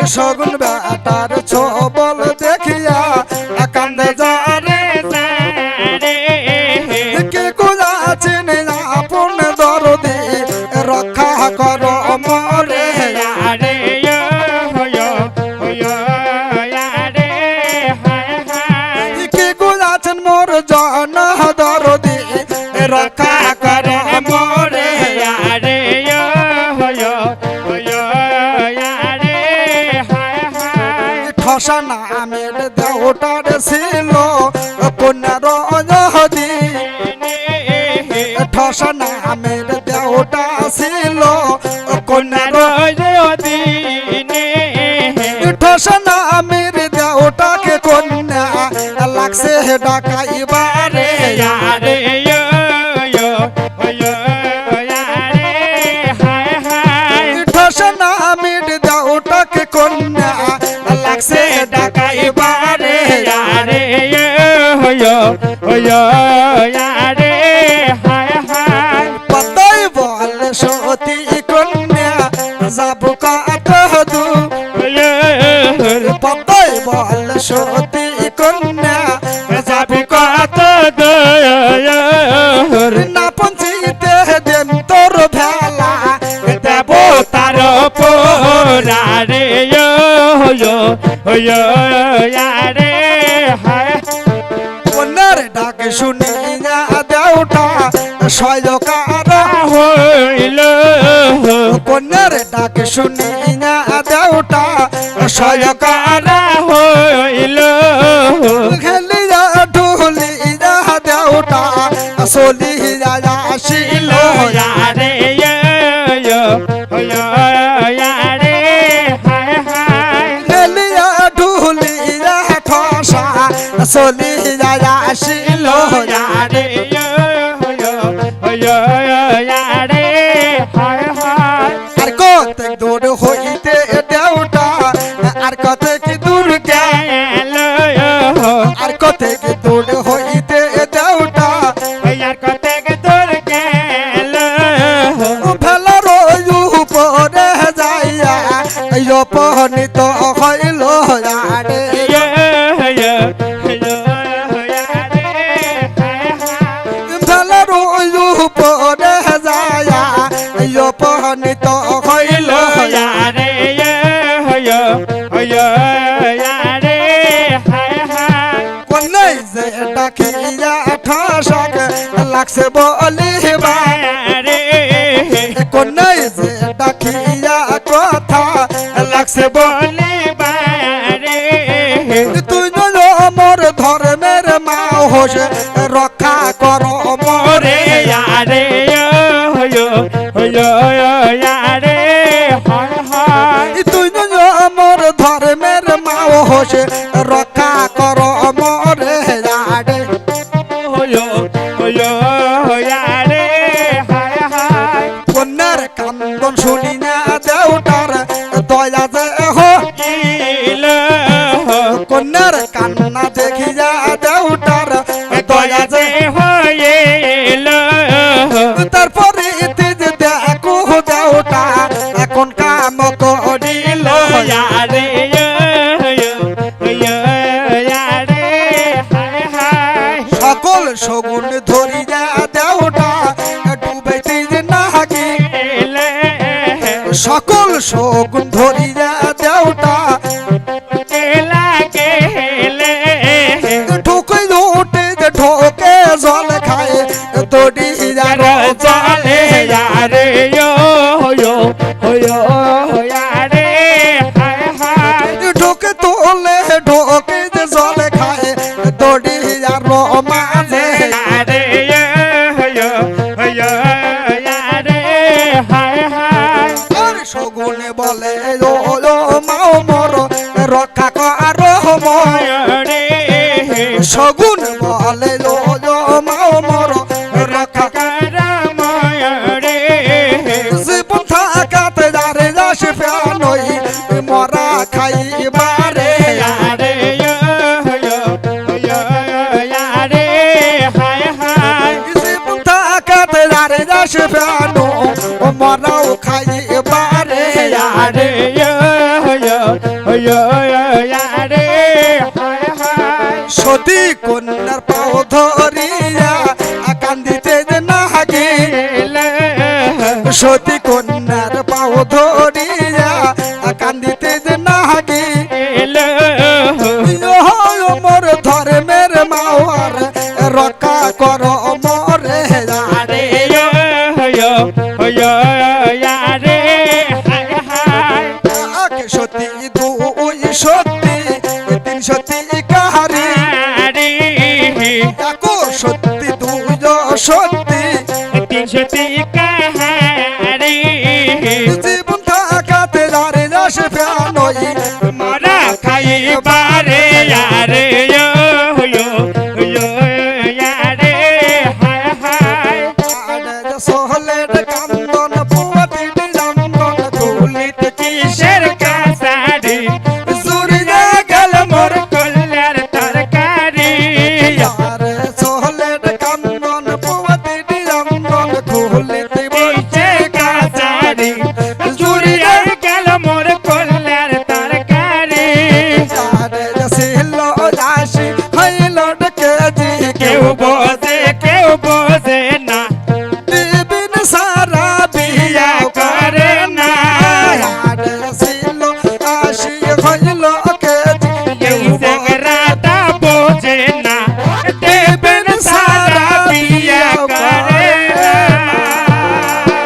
শগুন better ছবল দেখিয়া কান্দে যারে কে কুলাছেন আপন দরদি রক্ষা করো মরে কে কুলাছেন মোর জন দরদি রক্ষা করো মরে ঠসা নামের দেওটার ছিল কন্যার অজহদি ঠসা নামের দেওটা ছিল কন্যার অজহদি ঠসা নামের দেওটাকে কন্যা লাগছে ডাকাইবারে ঠসা নামের দেওটাকে কন্যা লাগছে ডাকাইবারে পতাই বল সতী কন্যা যাব কত দূর পতাই বল সতী কন্যা যাব কত দূর না পঞ্চিতে দেন তোর ভেলা দেব তার পোরারে কন্যার ডাক শুনিয়া দেওটা সয়কার হইল কন্যার ডাক শুনিয়া দেওটা সয়কার হইল খেলিয়া ঢুলিয়া দেওটা চলিয়া আসিল খেলিয়া ঢুলিয়া ঠসা চলিয়া আসিল আর কত দূর হইতে দেওটা আর কত কি দূর গেল আর কত কি দূর হইতে দেওটা আর কত কি দূর গেল ফেলার উপরে যাইয়া অপহৃত হইল ফেলার উপরে যাইয়া অপহৃত হইল কন্যাই যে ডাকিয়া ঠসাক লাগছে বলিবা কন্যাই যে ডাকিয়া কথা লাগছে বলিবা তুই মোর ধর্মের মা হোস রক্ষা কর মরে তুই মোর ধর্মের মা হোস রক্ষা কর মরে কন্যার কান্দন শুনি না দেওটার দয়া যে হইল কন্যার কান্না দেখিয়া দেওটার দয়া যে হইল তারপরে দেখো দেওটা এখন কাম করিল সকল শগুন ধরিয়া দেওটা ডুবাইতে নাকি সকল শগুন ধরিয়া দেওটা ঠোকে উঠে ঠোকে জল খায় দড়িয়ার জলে ঢোকে তোলে ঢোকে জল খায় দড়িয়ার মাঝে শগুনে বলে মাও মর রক্ষা কর শগুন বলে মাও মর রক্ষা কর জীবন থাকাতে যারে যাস ফেনই মরা খাইবারে জীবন থাকাতে যারে যাস ফেনো মরাও খাইবারে রে হায় হায় সতী কন্যার পাও ধরিয়া কান্দিতে যে নাগে সতী কন্যার পাও ধরিয়া কান্দিতে যে নাগে মোর ধর্মের মাওয়ার রক্ষা কর মরে রে রে হায় হায় সতী দুই সতী তিন সতী কাহারি সত্যি দুই সত্যি তিন সতী